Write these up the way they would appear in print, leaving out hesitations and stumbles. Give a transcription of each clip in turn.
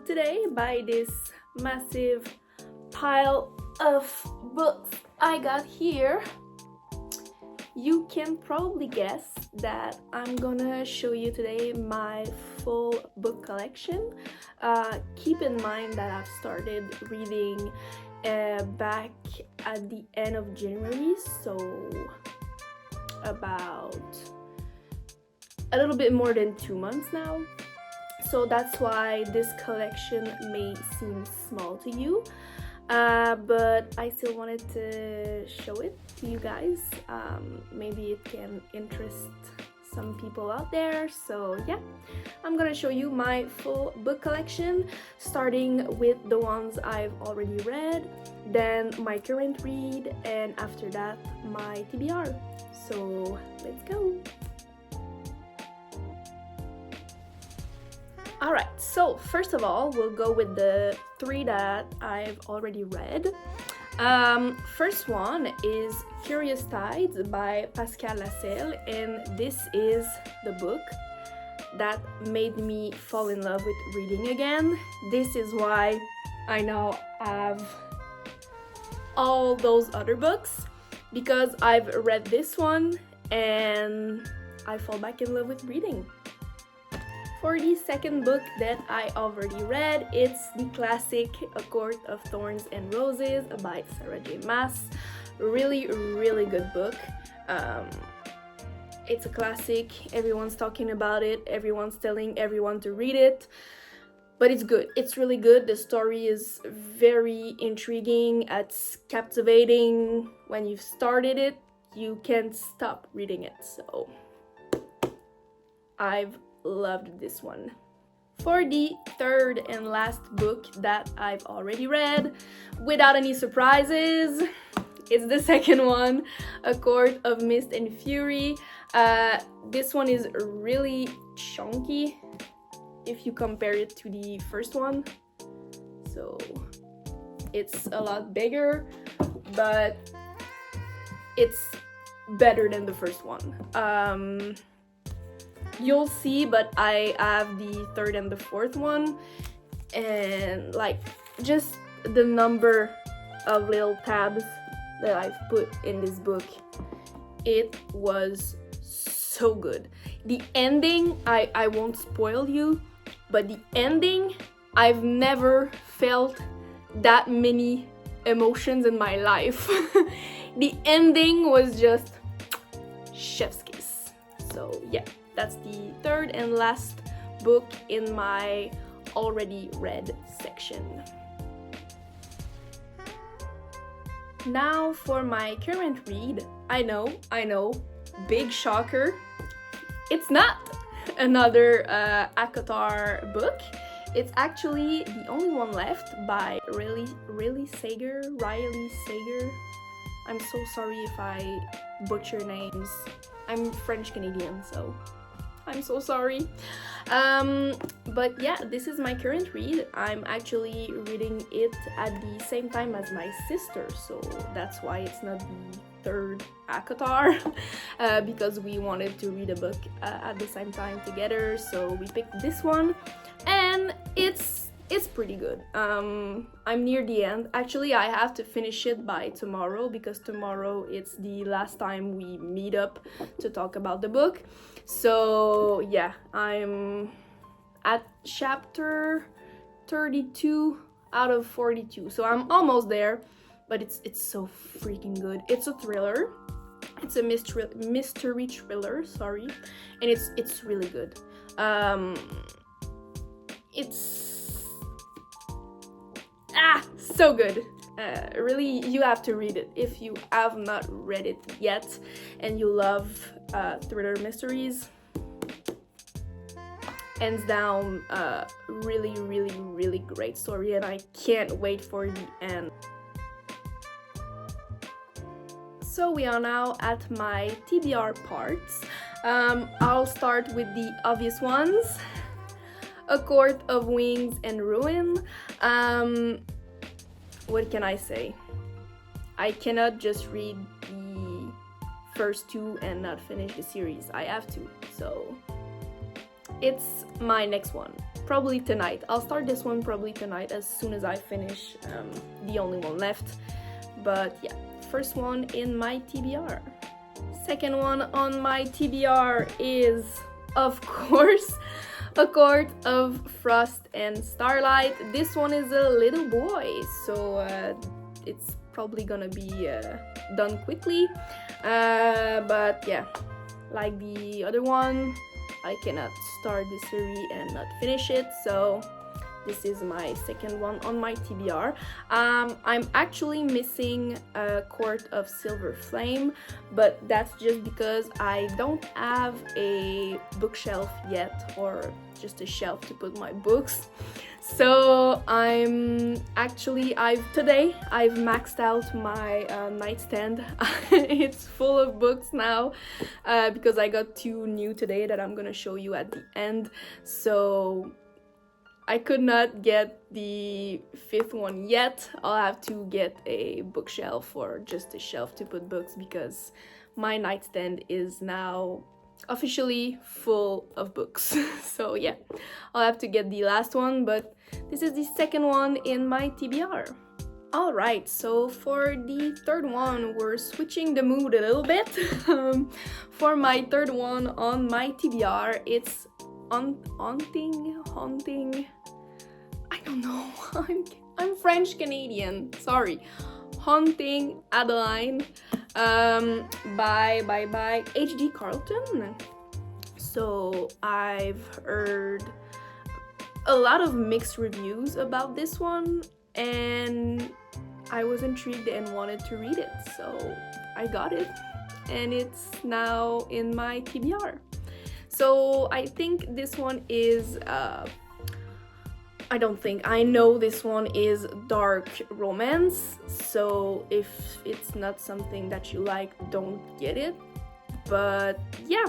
today, by this massive pile of books I got here, you can probably guess that I'm gonna show you today my full book collection. Keep in mind that I've started reading back at the end of January, so about a little bit more than 2 months now. So that's why this collection may seem small to you, but I still wanted to show it to you guys. Maybe it can interest some people out there. So yeah, I'm gonna show you my full book collection, starting with the ones I've already read, then my current read, and after that my TBR. So let's go. Alright, so first of all, we'll go with the 3 that I've already read. First one is Curious Tides by Pascal Lassalle, and this is the book that made me fall in love with reading again. This is why I now have all those other books, because I've read this one and I fall back in love with reading. For the second book that I already read, it's the classic A Court of Thorns and Roses by Sarah J. Maas. Really good book. It's a classic, everyone's talking about it, everyone's telling everyone to read it, but it's good. It's really good. The story is very intriguing, it's captivating. When you've started it, you can't stop reading it, so I've loved this one. For the third and last book that I've already read, without any surprises, it's the second one, A Court of Mist and Fury. This one is really chunky if you compare it to the first one, so it's a lot bigger, but it's better than the first one. You'll see, but I have the third and the fourth one, and like just the number of little tabs that I've put in this book, it was so good. The ending, I won't spoil you, but the ending, I've never felt that many emotions in my life. The ending was just chef's kiss. So yeah, that's the third and last book in my already read section. Now for my current read. I know, big shocker. It's not another ACOTAR book. It's actually the only one left by Riley Sager. I'm so sorry if I butcher names. I'm French Canadian, so I'm so sorry. But yeah, this is my current read. I'm actually reading it at the same time as my sister, so that's why it's not the third ACOTAR, because we wanted to read a book at the same time together, so we picked this one, and it's pretty good. I'm near the end. Actually, I have to finish it by tomorrow, because tomorrow it's the last time we meet up to talk about the book. So yeah, I'm at chapter 32 out of 42, so I'm almost there, but it's so freaking good. It's a thriller. It's a mystery thriller, sorry, and it's really good. It's so good. Really, you have to read it if you have not read it yet and you love thriller mysteries. Hands down, really great story, and I can't wait for the end. So we are now at my TBR parts. I'll start with the obvious ones. A Court of Wings and Ruin. What can I say? I cannot just read the first 2 and not finish the series. I have to, so it's my next one. probably tonight. I'll start this one probably tonight as soon as I finish the only one left. But yeah, first one in my TBR. Second one on my TBR is, of course, A Court of Frost and Starlight. This one is a little boy, so it's probably gonna be done quickly. But yeah, like the other one, I cannot start the series and not finish it, so this is my second one on my TBR. I'm actually missing A Court of Silver Flame, but that's just because I don't have a bookshelf yet, or just a shelf to put my books. So today I've maxed out my nightstand. It's full of books now because I got 2 new today that I'm gonna show you at the end. So I could not get the 5th one yet. I'll have to get a bookshelf or just a shelf to put books because my nightstand is now officially full of books. So yeah, I'll have to get the last one, but this is the second one in my TBR. Alright, so for the third one, we're switching the mood a little bit. For my third one on my TBR, it's haunting. I don't know. I'm French Canadian. Sorry. Haunting Adeline by H.D. Carlton. So I've heard a lot of mixed reviews about this one, and I was intrigued and wanted to read it, so I got it, and it's now in my TBR. So I think this one is I know this one is dark romance, so if it's not something that you like, don't get it. But yeah,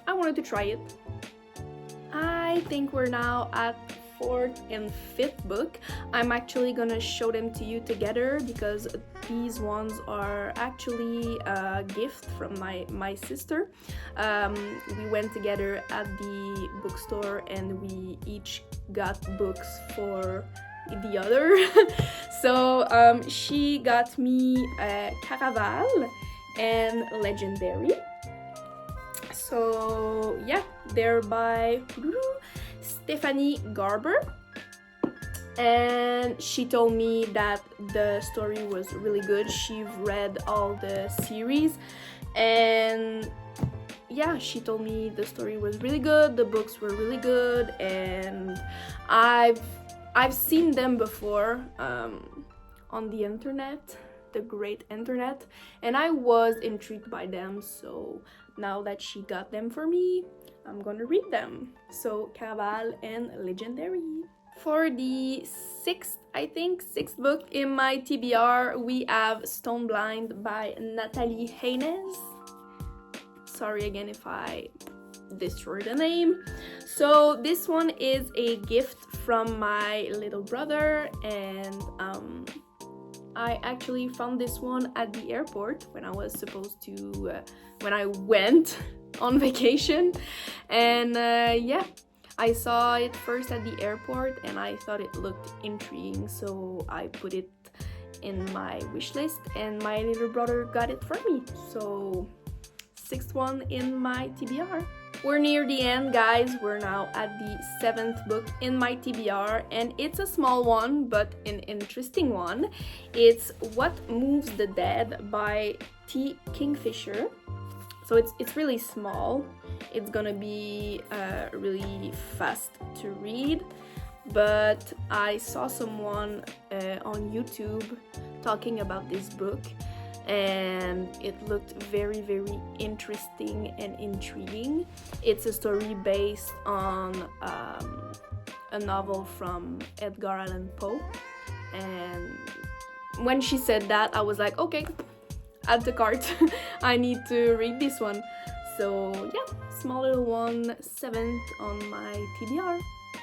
I wanted to try it. I think we're now at 4th and 5th book. I'm actually gonna show them to you together because these ones are actually a gift from my sister. We went together at the bookstore and we each got books for the other. So she got me Caraval and Legendary. So yeah, they're by Stephanie Garber, and she told me that the story was really good. She read all the series, and yeah, she told me the story was really good, the books were really good, and I've seen them before on the internet, the great internet, and I was intrigued by them. So now that she got them for me, I'm gonna read them. So Caraval and Legendary. For the sixth book in my TBR, we have Stone Blind by Natalie Haynes. Sorry again if I destroy the name. So this one is a gift from my little brother, and I actually found this one at the airport when I was supposed to, when I went on vacation, and yeah, I saw it first at the airport and I thought it looked intriguing, so I put it in my wish list and my little brother got it for me. So 6th one in my TBR. We're near the end, guys. We're now at the 7th book in my TBR, and it's a small one but an interesting one. It's What Moves the Dead by T. Kingfisher. So it's really small. It's gonna be really fast to read, but I saw someone on YouTube talking about this book, and it looked very, very interesting and intriguing. It's a story based on a novel from Edgar Allan Poe, and when she said that, I was like, okay, add to cart. I need to read this one. So yeah, small little one, 7th on my TBR.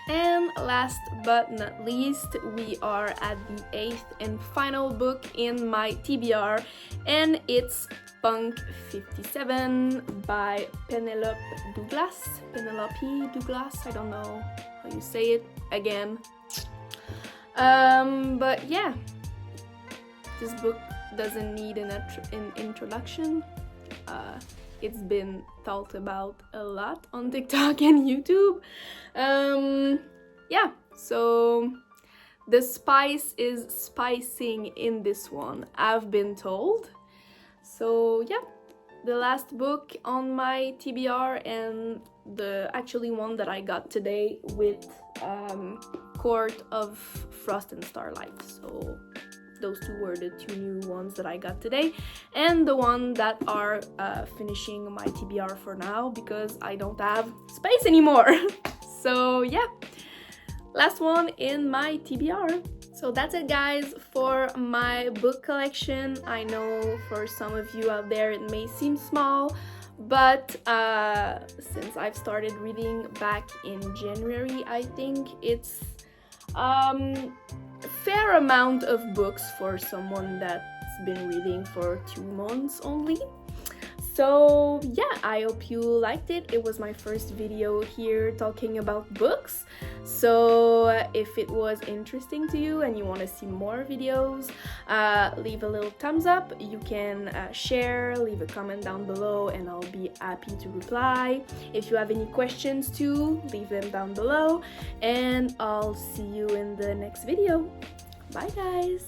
And last but not least, we are at the 8th and final book in my TBR, and it's Punk 57 by Penelope Douglas, I don't know how you say it again. But yeah, this book doesn't need an introduction. It's been thought about a lot on TikTok and YouTube. Yeah, so the spice is spicing in this one, I've been told. So yeah, the last book on my TBR and the actually one that I got today with Court of Frost and Starlight. So those two were the two new ones that I got today, and the one that are finishing my TBR for now because I don't have space anymore. So yeah, last one in my TBR. So that's it, guys, for my book collection. I know for some of you out there it may seem small, but since I've started reading back in January, I think it's a fair amount of books for someone that's been reading for 2 months only. So yeah, I hope you liked it. It was my first video here talking about books. So if it was interesting to you and you want to see more videos, leave a little thumbs up. You can share, leave a comment down below, and I'll be happy to reply. If you have any questions too, leave them down below, and I'll see you in the next video. Bye, guys!